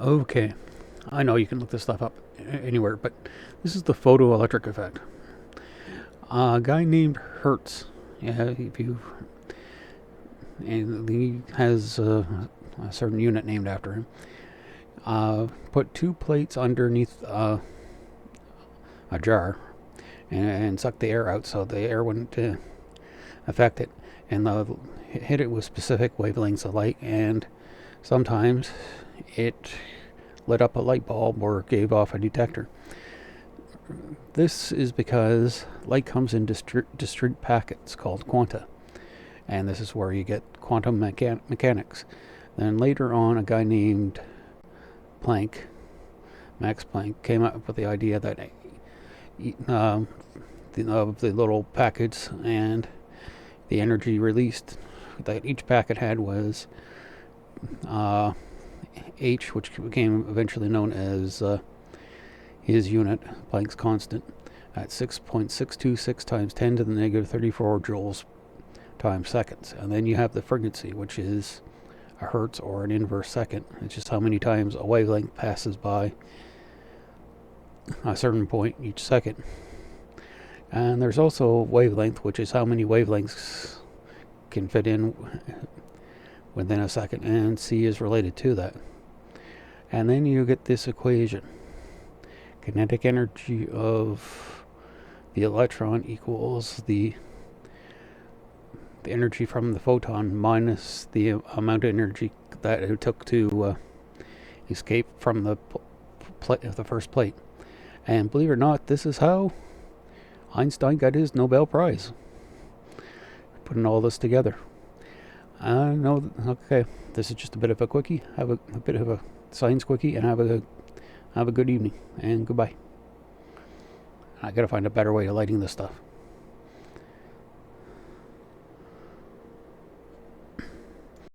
Okay, I know you can look this stuff up anywhere, but this is the photoelectric effect. A guy named Hertz, yeah, if you, and he has a certain unit named after him. Put two plates underneath a jar and sucked the air out so the air wouldn't affect it, and hit it with specific wavelengths of light, and sometimes it lit up a light bulb or gave off a detector. This is because light comes in discrete packets called quanta, and this is where you get quantum mechanics. Then later on, a guy named Planck, Max Planck, came up with the idea that of the little packets and the energy released that each packet had was uh, H, which became eventually known as his unit, Planck's constant, at 6.626 times 10 to the negative 34 joules times seconds. And then you have the frequency, which is a hertz or an inverse second. It's just how many times a wavelength passes by a certain point each second. And there's also wavelength, which is how many wavelengths can fit in within a second, and C is related to that. And then you get this equation. Kinetic energy of the electron equals the energy from the photon minus the amount of energy that it took to escape from the first plate. And believe it or not, this is how Einstein got his Nobel Prize. Putting all this together. No, okay, this is just a bit of a quickie. Have a bit of a science quickie, and have a good evening, and goodbye. I gotta find a better way of lighting this stuff.